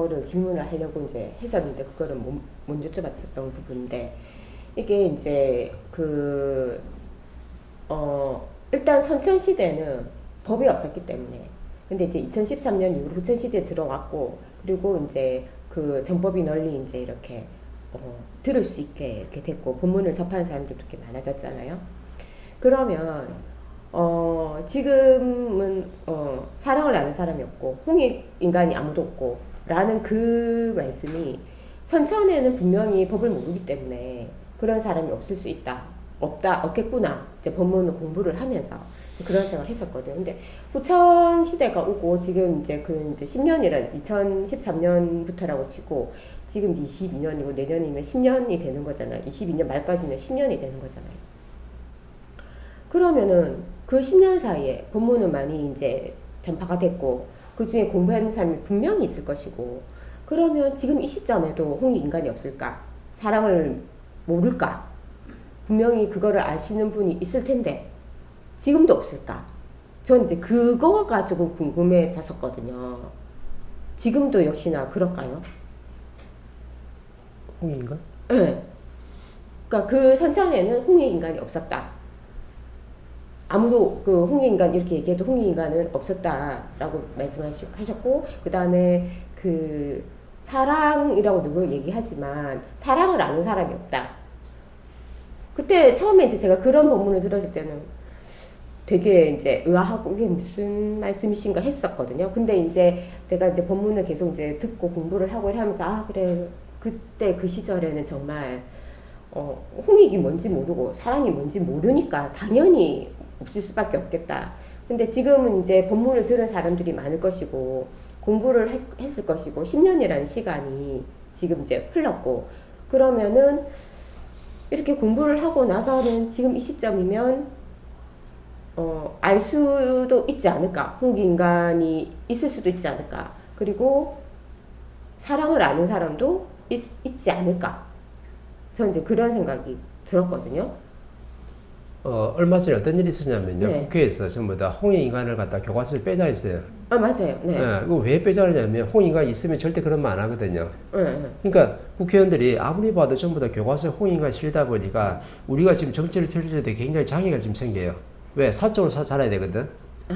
그거를 질문을 하려고 이제 했었는데 그거를 못 여쭤봤었던 부분인데 이게 이제 일단 선천 시대는 법이 없었기 때문에 근데 이제 2013년 이후로 후천 시대에 들어왔고 그리고 이제 그 전법이 널리 이제 이렇게 들을 수 있게 이렇게 됐고 본문을 접하는 사람들도 이렇게 많아졌잖아요. 그러면 지금은 사랑을 아는 사람이 없고 홍익 인간이 아무도 없고 라는 그 말씀이 선천에는 분명히 법을 모르기 때문에 그런 사람이 없을 수 있다. 없겠구나. 이제 법문을 공부를 하면서 그런 생각을 했었거든요. 근데 후천 시대가 오고 지금 이제 이제 10년이란 2013년부터라고 치고 지금 이제 22년이고 내년이면 10년이 되는 거잖아요. 22년 말까지면 10년이 되는 거잖아요. 그러면은 그 10년 사이에 법문은 많이 이제 전파가 됐고 그 중에 공부하는 사람이 분명히 있을 것이고 그러면 지금 이 시점에도 홍익 인간이 없을까? 사랑을 모를까? 분명히 그거를 아시는 분이 있을 텐데 지금도 없을까? 전 이제 그거 가지고 궁금했었거든요. 지금도 역시나 그럴까요? 홍익 인간? 네. 그러니까 그 선천에는 홍익 인간이 없었다. 아무도 그 홍익인간 이렇게 얘기해도 홍익인간은 없었다라고 말씀하셨고 그 다음에 그 사랑이라고 누구 얘기하지만 사랑을 아는 사람이 없다. 그때 처음에 이제 제가 그런 본문을 들었을 때는 되게 이제 의아하고 이게 무슨 말씀이신가 했었거든요. 근데 이제 제가 이제 본문을 계속 이제 듣고 공부를 하고 하면서 아 그래 그때 그 시절에는 정말 홍익이 뭔지 모르고 사랑이 뭔지 모르니까 당연히 없을 수밖에 없겠다. 근데 지금은 이제 본문을 들은 사람들이 많을 것이고 공부를 했을 것이고 10년이라는 시간이 지금 이제 흘렀고 그러면은 이렇게 공부를 하고 나서는 지금 이 시점이면 알 수도 있지 않을까. 홍익인간이 있을 수도 있지 않을까. 그리고 사랑을 아는 사람도 있지 않을까. 저는 이제 그런 생각이 들었거든요. 얼마 전에 어떤 일이 있었냐면요. 네. 국회에서 전부 다 홍익 인간을 갖다 교과서를 빼자 했어요. 아 맞아요. 네. 이거 왜 빼자 하냐면 홍익 인간 있으면 절대 그런 말 안 하거든요. 네. 그러니까 국회의원들이 아무리 봐도 전부 다 교과서에 홍익 인간이 실리다 보니까 우리가 지금 정치를 펼칠 때 굉장히 장애가 지금 생겨요. 왜? 사적으로 살아야 되거든.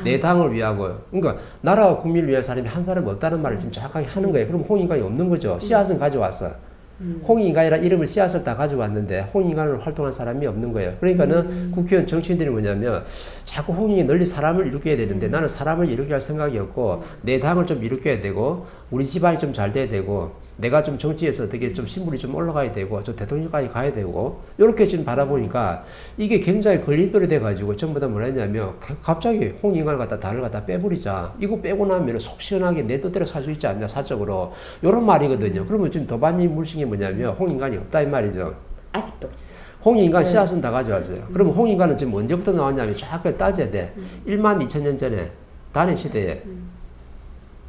내 당을 위하고. 그러니까 나라와 국민을 위한 사람이 한 사람 없다는 말을 지금 정확하게 하는 거예요. 그럼 홍익 인간이 없는 거죠. 씨앗은 가져왔어. 홍익인간이라 이름을 씨앗을 다 가져왔는데 홍익인간으로 활동한 사람이 없는 거예요. 그러니까는 국회의원 정치인들이 뭐냐면 자꾸 홍익이 널리 사람을 일으켜야 되는데 나는 사람을 일으킬 할 생각이 없고 내 당을 좀 일으켜야 되고 우리 집안이 좀 잘 돼야 되고 내가 좀 정치에서 어떻게 좀 신분이 좀 올라가야 되고 저 대통령까지 가야 되고 이렇게 지금 바라보니까 이게 굉장히 걸림돌이 돼가지고 전부 다 뭐라 했냐면 갑자기 홍익인간을 갖다 달을 갖다 빼버리자. 이거 빼고 나면 속 시원하게 내 뜻대로 살 수 있지 않냐 사적으로 이런 말이거든요. 그러면 지금 도반이 물싱이 뭐냐면 홍익인간이 없다 이 말이죠. 아직도. 홍익인간 씨앗은 다 가져왔어요. 그러면 홍익인간은 지금 언제부터 나왔냐면 정확하게 따져야 돼. 12,000년 전에 단해 시대에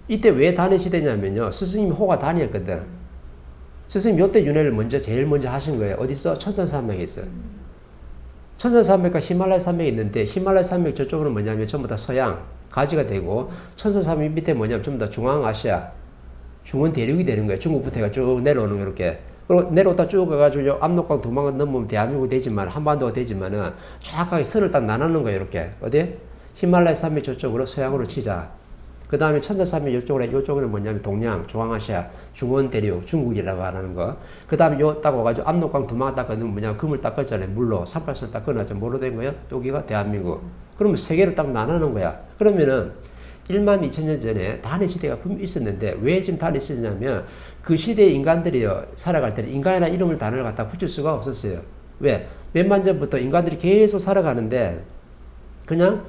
이때 왜 단해 시대냐면요. 스승님이 호가 단이었거든. 스승님 요때 윤회를 제일 먼저 하신 거예요. 어디서? 천산산맥에 있어요. 천산산맥과 히말라야 산맥이 있는데 히말라야 산맥 저쪽으로 뭐냐면 전부 다 서양 가지가 되고 천산산맥 밑에 뭐냐면 전부 다 중앙아시아 중원 대륙이 되는 거예요. 중국부터 해가 쭉 내려오는 거 이렇게. 그리고 내려오다 쭉 가가지고 압록강 도망가 넘으면 대한민국 되지만 한반도가 되지만은 정확하게 선을 딱 나누는 거예요. 이렇게 어디? 히말라야 산맥 저쪽으로 서양으로 치자. 그 다음에 천사산맥 요쪽으로 뭐냐면 동양, 중앙아시아, 중원 대륙, 중국이라고 하는 거. 그 다음에 요 딱 와가지고 압록강 도망가 딱 건너면 뭐냐면 금을 딱 걸잖아요. 물로, 38선 딱 끊어져. 뭐로 된 거예요? 여기가 대한민국. 그러면 세계를 딱 나누는 거야. 그러면은 12,000년 전에 단해 시대가 분명히 있었는데 왜 지금 단해 있었냐면 그 시대의 인간들이 살아갈 때는 인간이라는 이름을 단어를 갖다 붙일 수가 없었어요. 왜? 몇만 전부터 인간들이 계속 살아가는데 그냥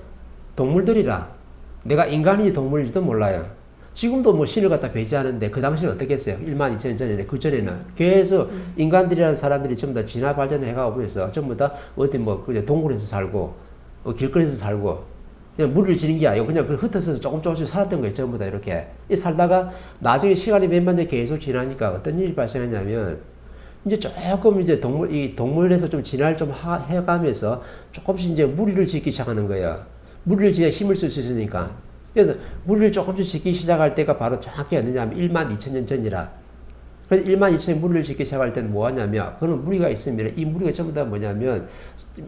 동물들이라 내가 인간인지 동물인지도 몰라요. 지금도 뭐 신을 갖다 배제하는데 그 당시는 어떻게 했어요? 12,000년 전에 그 전에는 계속 인간들이라는 사람들이 전부 다 진화 발전해가 오면서 전부 다 어디 뭐 그냥 동굴에서 살고 길거리에서 살고 그냥 물을 지는 게 아니고 그냥 그 흩어져서 조금씩 살았던 거예요. 전부 다 이렇게 이 살다가 나중에 시간이 몇만 년 계속 지나니까 어떤 일이 발생했냐면 이제 조금 이제 동물에서 좀 진화를 좀 해가면서 조금씩 이제 무리를 짓기 시작하는 거예요. 무리를 지어야 힘을 쓸 수 있으니까. 그래서 무리를 조금씩 짓기 시작할 때가 바로 정확히 어느냐 하면 1만 2천 년 전이라. 그래서 1만 2천 년 무리를 짓기 시작할 때는 뭐 하냐면, 그런 무리가 있으면 이 무리가 전부 다 뭐냐면,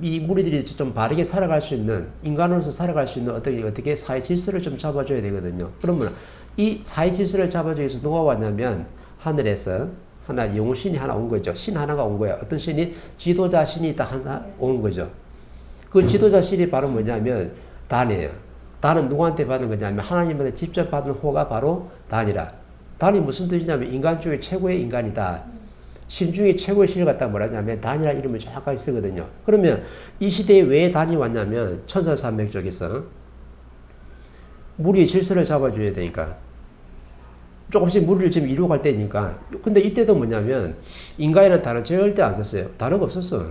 이 무리들이 좀 바르게 살아갈 수 있는, 인간으로서 살아갈 수 있는 어떻게 사회 질서를 좀 잡아줘야 되거든요. 그러면 이 사회 질서를 잡아주기 위해서 누가 왔냐면, 하늘에서 하나 영웅신이 하나 온 거죠. 신 하나가 온 거야. 어떤 신이? 지도자 신이 딱 하나 온 거죠. 그 지도자 신이 바로 뭐냐면 단이에요. 단은 누구한테 받은 거냐면 하나님한테 직접 받은 호가 바로 단이라. 단이 무슨 뜻이냐면 인간 중에 최고의 인간이다. 신 중에 최고의 신을 갖다 뭐라 하냐면 단이라 이름을 정확하게 쓰거든요. 그러면 이 시대에 왜 단이 왔냐면 천사산맥 쪽에서 무리의 질서를 잡아줘야 되니까. 조금씩 무리를 지금 이루어갈 때니까. 근데 이때도 뭐냐면 인간이라는 단어 절대 안 썼어요. 단어가 없었어.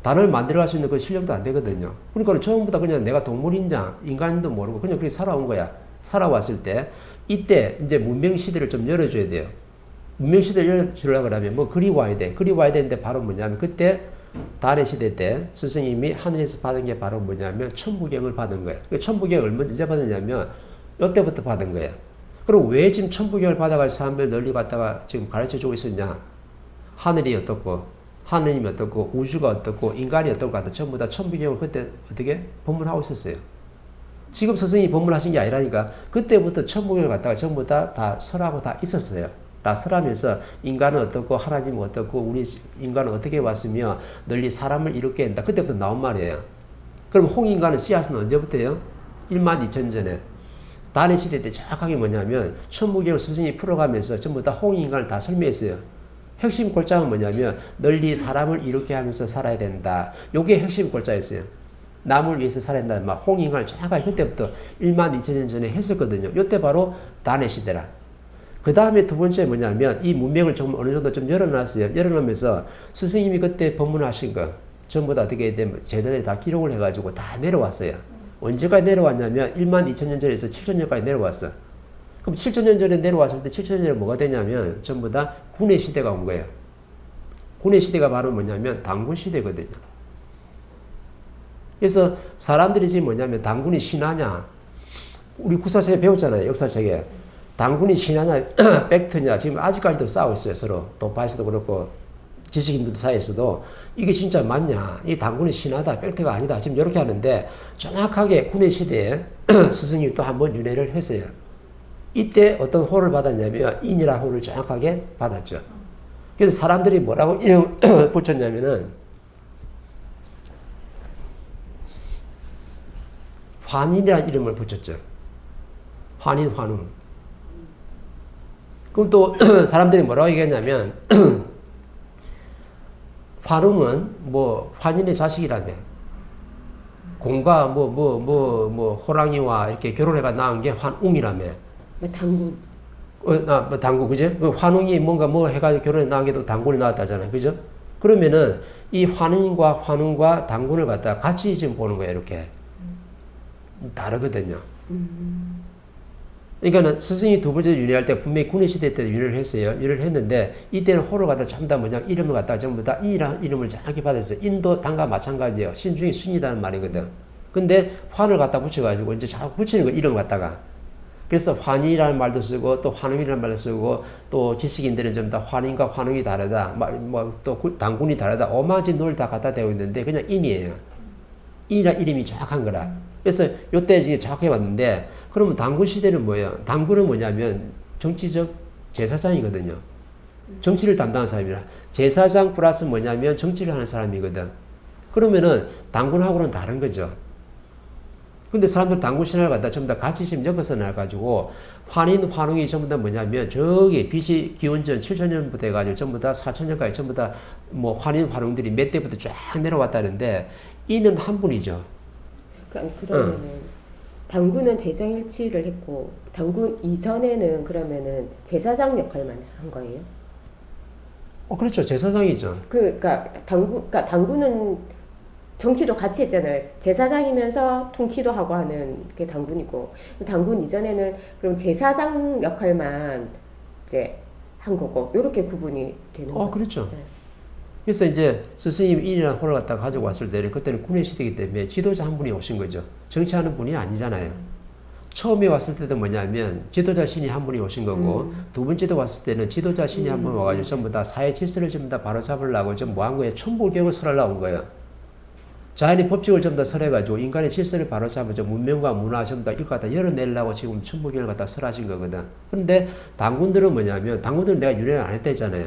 단어를 만들어갈 수 있는 그 실력도 안 되거든요. 그러니까 처음부터 그냥 내가 동물인자, 인간도 모르고 그냥 그렇게 살아온 거야. 살아왔을 때 이때 이제 문명 시대를 좀 열어줘야 돼요. 문명 시대를 열어주려고 하면 뭐 그리 와야 돼. 그리 와야 되는데 바로 뭐냐면 그때 단의 시대 때 스승님이 하늘에서 받은 게 바로 뭐냐면 천부경을 받은 거예요. 그 천부경을 언제 받았냐면 이때부터 받은 거예요. 그럼 왜 지금 천부경을 받아갈 사람들 널리 갖다가 지금 가르쳐주고 있었냐? 하늘이 어떻고, 하느님이 어떻고, 우주가 어떻고, 인간이 어떻고 하다 전부 다 천부경을 그때 어떻게 법문하고 있었어요. 지금 스승이 법문하신 게 아니라니까 그때부터 천부경을 갖다가 전부 다 설하고 다 있었어요. 다 설하면서 인간은 어떻고, 하나님은 어떻고, 우리 인간은 어떻게 왔으며 널리 사람을 이롭게 한다. 그때부터 나온 말이에요. 그럼 홍인간은 씨앗은 언제부터예요? 1만 2천 전에. 단의 시대 때 정확하게 뭐냐면 천부경을 스승이 풀어가면서 전부 다 홍인간을 다 설명했어요. 핵심 골자는 뭐냐면 널리 사람을 이롭게 하면서 살아야 된다. 요게 핵심 골자였어요. 남을 위해서 살아야 된다. 막 홍인간을 정확하게 그때부터 1만 2천 년 전에 했었거든요. 요때 바로 단의 시대라. 그 다음에 두 번째 뭐냐면 이 문명을 좀 어느 정도 좀 열어놨어요. 열어놓으면서 스승님이 그때 법문하신 거 전부 다 어떻게 되면 제자들이 다 기록을 해가지고 다 내려왔어요. 언제까지 내려왔냐면 1만 2천 년 전에서 7천 년까지 내려왔어. 그럼 7천 년 전에 내려왔을 때 7천 년 전에 뭐가 되냐면 전부 다 군의 시대가 온 거예요. 군의 시대가 바로 뭐냐면 당군 시대거든요. 그래서 사람들이 지금 뭐냐면 당군이 신하냐? 우리 구사책에 배웠잖아요. 역사책에. 당군이 신하냐? 팩트냐? 지금 아직까지도 싸우고 있어요. 서로. 도파에서도 그렇고 지식인들 사이에서도 이게 진짜 맞냐? 이 당군이 신하다, 팩트가 아니다. 지금 이렇게 하는데 정확하게 군의 시대에 스승이 또 한 번 윤회를 했어요. 이때 어떤 호를 받았냐면 인이라는 호를 정확하게 받았죠. 그래서 사람들이 뭐라고 이름 붙였냐면은 환인이라는 이름을 붙였죠. 환인, 환웅. 그럼 또 사람들이 뭐라고 얘기했냐면 환웅은 뭐 환인의 자식이라며 공과 호랑이와 이렇게 결혼해가 낳은 게 환웅이라며. 당군. 뭐 당군 그죠? 그 환웅이 뭔가 뭐 해가지고 결혼해 낳은 게도 당군이 나왔다잖아요, 그죠? 그러면은 이 환인과 환웅과 당군을 갖다가 같이 지금 보는 거예요, 이렇게. 다르거든요. 그러니까는 스승이 두 번째 윤회할 때 분명히 군의 시대 때 윤회를 했어요. 윤회를 했는데 이때는 호를 갖다 전부 다 뭐냐 이름을 갖다가 전부 다 인이라는 이름을 정확히 받았어요. 인도 당과 마찬가지예요. 신 중에 신이라는 말이거든. 근데 환을 갖다 붙여가지고 이제 자꾸 붙이는 거 이름 갖다가. 그래서 환이라는 말도 쓰고 또 환웅이라는 말도 쓰고 또 지식인들은 전부 다 환인과 환웅이 다르다. 또 당군이 다르다. 오마지 놀 다 갖다 대고 있는데 그냥 인이에요. 인이라 이름이 정확한 거라. 그래서 요때 지금 정확히 왔는데 그러면 당군 시대는 뭐예요? 당군은 뭐냐면 정치적 제사장이거든요. 정치를 담당하는 사람이라. 제사장 플러스 뭐냐면 정치를 하는 사람이거든. 그러면은 당군하고는 다른 거죠. 근데 사람들 당군 신화를 갖다 전부 다 같이 지금 엮어서 나가지고 환인, 환웅이 전부 다 뭐냐면 저기 BC 기원전 7천년부터 해가지고 전부 다 4천년까지 전부 다 뭐 환인, 환웅들이 몇 대부터 쫙 내려왔다는데 이는 한 분이죠. 그러면은 당군은 재정일치를 했고 당군 이전에는 그러면은 제사장 역할만 한 거예요? 그렇죠. 제사장이죠. 그러니까 당군은 정치도 같이 했잖아요. 제사장이면서 통치도 하고 하는 게 당군이고 당군 이전에는 그럼 제사장 역할만 이제 한 거고 이렇게 구분이 되는 거예요. 그렇죠. 네. 그래서 이제 스승님이 인이라는 호를 갖다가 가지고 왔을 때는 그때는 군의 시대이기 때문에 지도자 한 분이 오신 거죠. 정치하는 분이 아니잖아요. 처음에 왔을 때도 뭐냐면 지도자 신이 한 분이 오신 거고 두 번째도 왔을 때는 지도자 신이 한 분 와가지고 전부 다 사회 질서를 전부 다 바로 잡으려고 좀 뭐 한 거예요. 천부경을 설하려고 온 거예요. 자연의 법칙을 전부 다 설해가지고 인간의 질서를 바로 잡아서 문명과 문화 전부 다 이거 갖다 열어내려고 지금 천부경을 갖다 설하신 거거든. 그런데 당군들은 뭐냐면 당군들은 내가 윤회를 안 했다 했잖아요.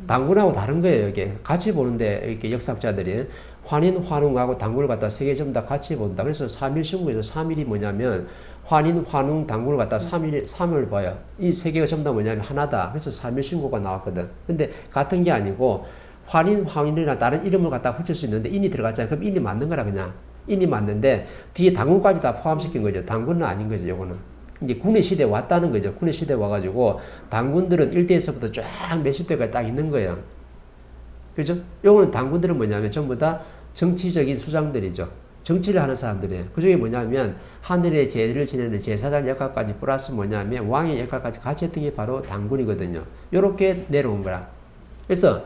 당군하고 다른 거예요. 이게 같이 보는데 이렇게 역사학자들이 환인, 환웅하고 당군을 갖다 세 개 전부 다 같이 본다. 그래서 3일신구에서 3일이 뭐냐면 환인, 환웅, 당군을 갖다 3을 봐요. 이 세 개가 전부 다 뭐냐면 하나다. 그래서 3일신구가 나왔거든. 근데 같은 게 아니고 환인, 환인이나 다른 이름을 갖다 붙일 수 있는데 인이 들어갔잖아요. 그럼 인이 맞는 거라 그냥. 인이 맞는데 뒤에 당군까지 다 포함시킨 거죠. 당군은 아닌 거죠. 요거는. 이제 군의 시대에 왔다는 거죠. 군의 시대에 와가지고 당군들은 1대에서부터 쫙 몇십 대까지 딱 있는 거예요. 그죠? 요거는 당군들은 뭐냐면 전부 다 정치적인 수장들이죠. 정치를 하는 사람들이에요. 그 중에 뭐냐면 하늘의 제를 지내는 제사장 역할까지 플러스 뭐냐면 왕의 역할까지 같이 했던 게 바로 당군이거든요. 요렇게 내려온 거라. 그래서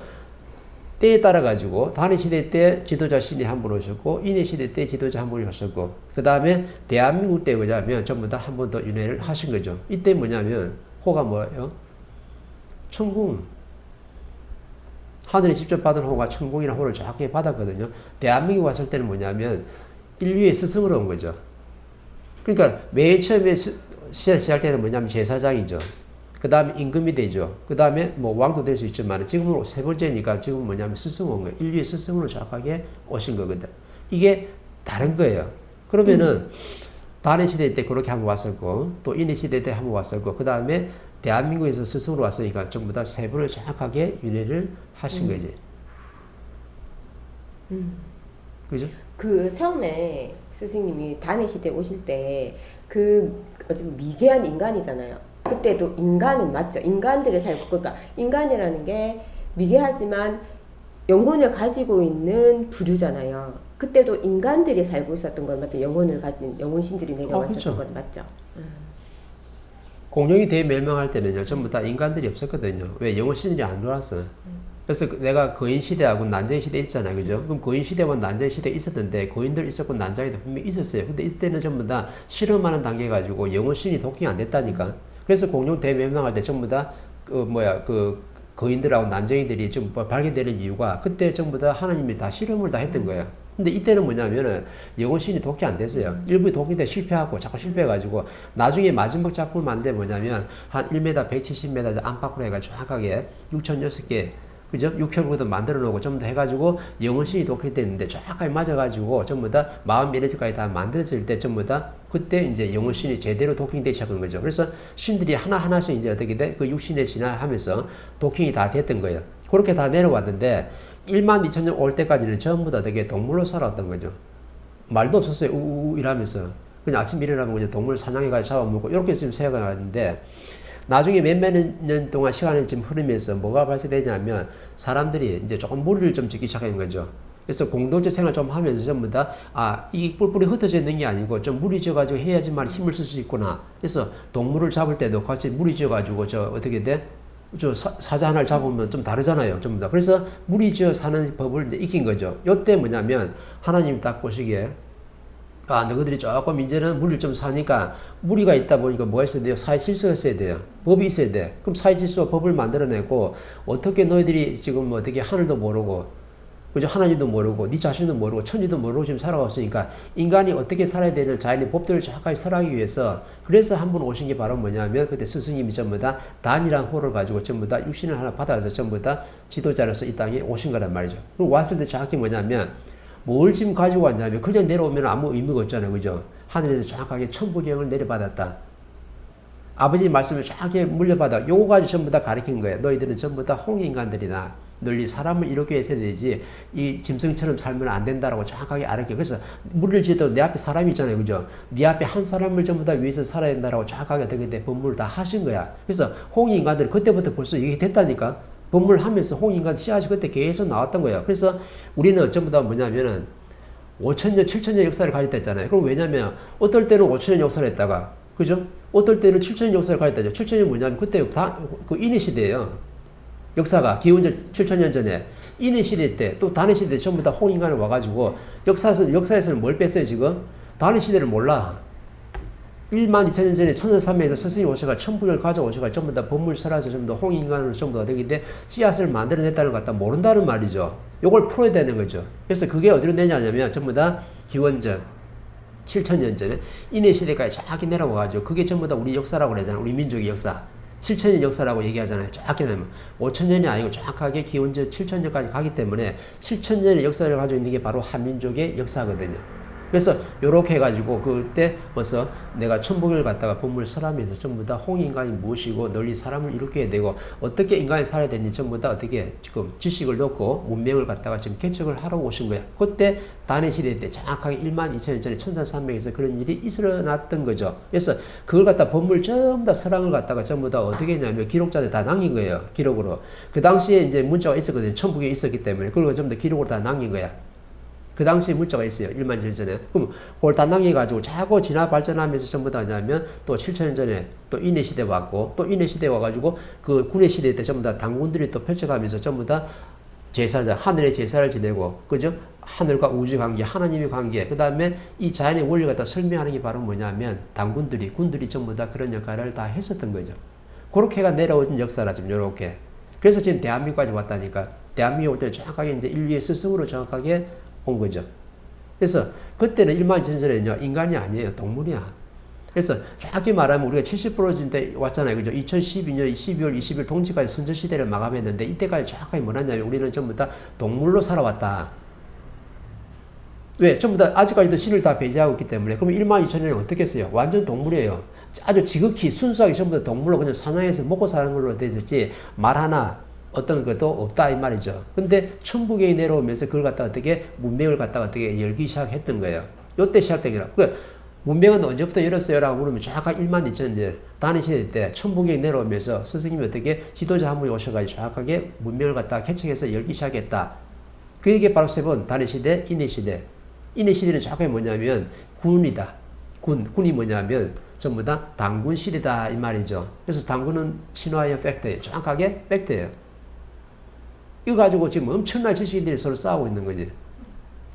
때에 따라 가지고 단의 시대 때 지도자 신이 한 분 오셨고 인의 시대 때 지도자 한 분이 오셨고 그 다음에 대한민국 때 뭐냐면 전부 다 한 번 더 윤회를 하신 거죠. 이때 뭐냐면 호가 뭐예요? 천궁. 하늘이 직접 받은 호가 천궁이나 호를 정확히 받았거든요. 대한민국 왔을 때는 뭐냐면 인류의 스승으로 온 거죠. 그러니까 맨 처음에 시작 때는 뭐냐면 제사장이죠. 그 다음에 임금이 되죠. 그 다음에 뭐 왕도 될 수 있지만 지금은 세 번째니까 지금 뭐냐면 스승 온 거예요. 인류의 스승으로 정확하게 오신 거거든. 이게 다른 거예요. 그러면은 단의 시대 때 그렇게 한번 왔었고 또 인의 시대 때 한번 왔었고 그 다음에 대한민국에서 스승으로 왔으니까 전부 다 세 분을 정확하게 윤회를 하신 거지. 그죠? 그 처음에 스승님이 단의 시대 오실 때 그 어쨌든 미개한 인간이잖아요. 그때도 인간은 맞죠. 인간들이 살고 그러니까 인간이라는 게 미개하지만 영혼을 가지고 있는 부류잖아요. 그때도 인간들이 살고 있었던 건 맞죠. 영혼을 가진 영혼신들이 내려와 있었던 건 맞죠. 공룡이 대멸망할 때는요 전부 다 인간들이 없었거든요. 왜? 영혼신들이 안 들어왔어. 그래서 내가 거인 시대하고 난쟁이 시대 있잖아요. 그죠? 그럼 거인 시대와 난쟁이 시대 있었는데 거인들 있었고 난쟁이도 분명히 있었어요. 근데 이때는 전부 다 실험하는 단계 가지고 영혼신이 도킹이 안 됐다니까. 그래서 공룡 대멸망할 때 전부 다 거인들하고 난쟁이들이 좀 발견되는 이유가 그때 전부 다 하나님이 다 실험을 다 했던 거예요. 근데 이때는 뭐냐면은 영혼신이 독이 안 됐어요. 일부 독이 돼 실패하고 자꾸 실패해가지고 나중에 마지막 작품을 만든 뭐냐면 한 1m 170m 안팎으로 해가지고 정확하게 6,006개 그죠? 6혈구도 만들어 놓고 전부 다 해가지고 영혼신이 독해됐는데 정확하게 맞아가지고 전부 다 마음 에너지까지 다 만들어질 때 전부 다 그때 이제 영혼신이 제대로 도킹되기 시작한 거죠. 그래서 신들이 하나하나씩 이제 어떻게 돼? 그 육신에 진화하면서 도킹이 다 됐던 거예요. 그렇게 다 내려왔는데 12,000년 올 때까지는 전부 다 되게 동물로 살아왔던 거죠. 말도 없었어요. 우우 이러면서. 그냥 아침 일어나면 그냥 동물 사냥해가지고 잡아먹고 이렇게 지금 생각을 하는데 나중에 몇몇 년 동안 시간이 지금 흐르면서 뭐가 발생되냐면 사람들이 이제 조금 무리를 좀 짓기 시작한 거죠. 그래서 공동체 생활 좀 하면서 전부 다, 이 뿔뿔이 흩어져 있는 게 아니고 좀 무리 지어가지고 해야지만 힘을 쓸 수 있구나. 그래서 동물을 잡을 때도 같이 무리 지어가지고 어떻게 돼? 사자 하나를 잡으면 좀 다르잖아요. 전부 다. 그래서 무리 지어 사는 법을 이제 익힌 거죠. 요때 뭐냐면 하나님이 딱 보시기에 너희들이 조금 이제는 무리를 좀 사니까 무리가 있다 보니까 뭐가 있어야 돼요? 사회 질서가 있어야 돼요. 법이 있어야 돼. 그럼 사회 질서와 법을 만들어내고 어떻게 너희들이 지금 어떻게 하늘도 모르고 그죠? 하나님도 모르고 네 자신도 모르고 천지도 모르고 지금 살아왔으니까 인간이 어떻게 살아야 되는 자연의 법들을 정확하게 설하기 위해서 그래서 한 분 오신 게 바로 뭐냐면 그때 스승님이 전부 다 단이란 호를 가지고 전부 다 육신을 하나 받아서 전부 다 지도자로서 이 땅에 오신 거란 말이죠. 그리고 왔을 때 정확히 뭐냐면 뭘 지금 가지고 왔냐면 그냥 내려오면 아무 의미가 없잖아요. 그죠? 하늘에서 정확하게 천부경을 내려받았다. 아버지 말씀을 정확하게 물려받아. 요거 가지고 전부 다 가르친 거예요. 너희들은 전부 다 홍인간들이다. 널리 사람을 이렇게 해서 되지 이 짐승처럼 살면 안 된다라고 정확하게 알았게. 그래서 무리를 지어도 내 앞에 사람이 있잖아요. 그죠? 네 앞에 한 사람을 전부 다 위해서 살아야 된다라고 정확하게 어떻게 돼? 법문을 다 하신 거야. 그래서 홍인간들이 그때부터 벌써 이게 됐다니까. 법문을 하면서 홍인간 씨앗이 그때 계속 나왔던 거예요. 그래서 우리는 전부 다 뭐냐면은 5,000년, 7,000년 역사를 가졌다 했잖아요. 그럼 왜냐면 어떨 때는 5,000년 역사를 했다가 그죠? 어떨 때는 7,000년 역사를 가졌다 했죠. 7,000년 뭐냐면 그때 다 그 인의 시대예요. 역사가 기원전 7,000년 전에 인의 시대 때 또 단의 시대 때 전부 다 홍인간을 와가지고 역사에서는 뭘 뺐어요 지금? 단의 시대를 몰라. 1만 2천 년 전에 천사산맥에서 스승이 오셔가 천부경을 가져오셔가 전부 다 법물 설해서 전부 다 홍인간으로 전부 다 되는데 씨앗을 만들어냈다는 걸 갖다 모른다는 말이죠. 요걸 풀어야 되는 거죠. 그래서 그게 어디로 내냐면 전부 다 기원전 7천년 전에 인해 시대까지 쫙 내려와가지고 그게 전부 다 우리 역사라고 그러잖아요. 우리 민족의 역사. 7천년 역사라고 얘기하잖아요. 쫙 내면 5천년이 아니고 정확하게 기원전 7천년까지 가기 때문에 7천년의 역사를 가지고 있는 게 바로 한민족의 역사거든요. 그래서 요렇게 해가지고 그때 벌써 내가 천부경을 갖다가 본문을 설하면서 전부 다 홍인간이 무엇이고 널리 사람을 이롭게 되고 어떻게 인간이 살아야 되는지 전부 다 어떻게 지금 지식을 넣고 문명을 갖다가 지금 개척을 하러 오신 거야. 그때 단해 시대 때 정확하게 1만 2천 년 전에 천사산맥에서 그런 일이 일어났던 거죠. 그래서 그걸 갖다 본물 전부 다 설왕을 갖다가 전부 다 어떻게 했냐면 기록자들 다 남긴 거예요. 기록으로. 그 당시에 이제 문자가 있었거든요. 천부경이 있었기 때문에 그걸 전부 다 기록으로 다 남긴 거야. 그 당시에 문자가 있어요. 1만 7천 전에. 그럼 그걸 다 남겨가지고 자꾸 진화 발전하면서 전부 다 하냐면 또 7천 년 전에 또 인해 시대 왔고 또 인해 시대 와가지고 그 군의 시대 때 전부 다 당군들이 또 펼쳐가면서 전부 다 제사자, 하늘의 제사를 지내고, 그죠? 하늘과 우주 관계, 하나님의 관계, 그 다음에 이 자연의 원리를 갖다 설명하는 게 바로 뭐냐면 당군들이, 군들이 전부 다 그런 역할을 다 했었던 거죠. 그렇게가 내려온 역사라 지금 요렇게. 그래서 지금 대한민국까지 왔다니까. 대한민국 올 때는 정확하게 이제 인류의 스승으로 정확하게 온 거죠. 그래서 그때는 1만 2천 전에는요, 인간이 아니에요. 동물이야. 그래서 정확히 말하면 우리가 70% 때 왔잖아요. 그죠? 2012년 12월 20일 동지까지 선조시대를 마감했는데 이때까지 정확하게 뭐냐면 우리는 전부 다 동물로 살아왔다. 왜? 전부 다 아직까지도 신을 다 배제하고 있기 때문에. 그럼 1만 2천 년은 어떻게 했어요? 완전 동물이에요. 아주 지극히 순수하게 전부 다 동물로 그냥 사냥해서 먹고 사는 걸로 되었지 말 하나 어떤 것도 없다 이 말이죠. 근데 천부경이 내려오면서 그걸 갖다가 어떻게 문명을 갖다가 어떻게 열기 시작했던 거예요. 요때 시작된 거라. 그 문명은 언제부터 열었어요? 라고 물으면 정확하게 1만 2천 년 단해 시대 때 천부경이 내려오면서 스승님이 어떻게 지도자 한 분이 오셔가지고 정확하게 문명을 갖다가 개척해서 열기 시작했다. 그게 바로 세 번 단해 시대, 인해 시대. 인해 시대는 정확하게 뭐냐면 군이다. 군이 뭐냐면 전부 다 당군 시대다 이 말이죠. 그래서 당군은 신화의 팩트예요. 정확하게 팩트예요. 이거 가지고 지금 엄청난 지식인들이 서로 싸우고 있는 거지.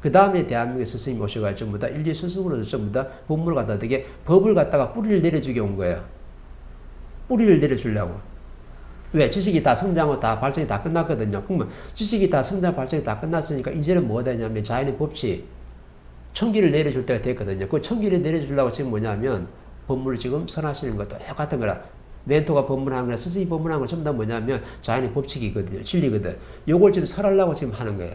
그 다음에 대한민국의 스승이 오셔가지고 전부 다 인류 스승으로서 전부 다 법문을 갖다가 되게 법을 갖다가 뿌리를 내려주게 온 거예요. 뿌리를 내려주려고. 왜? 지식이 다 성장하고 다 발전이 다 끝났거든요. 그러면 지식이 다 성장 발전이 다 끝났으니까 이제는 뭐가 되냐면 자연의 법칙, 천기를 내려줄 때가 됐거든요. 그 천기를 내려주려고 지금 뭐냐면 법문을 지금 선하시는 거 똑같은 거라. 멘토가 법문한 거나 스승이 법문한 거 전부 다 뭐냐면 자연의 법칙이거든요. 진리거든. 요걸 지금 설하려고 지금 하는 거예요.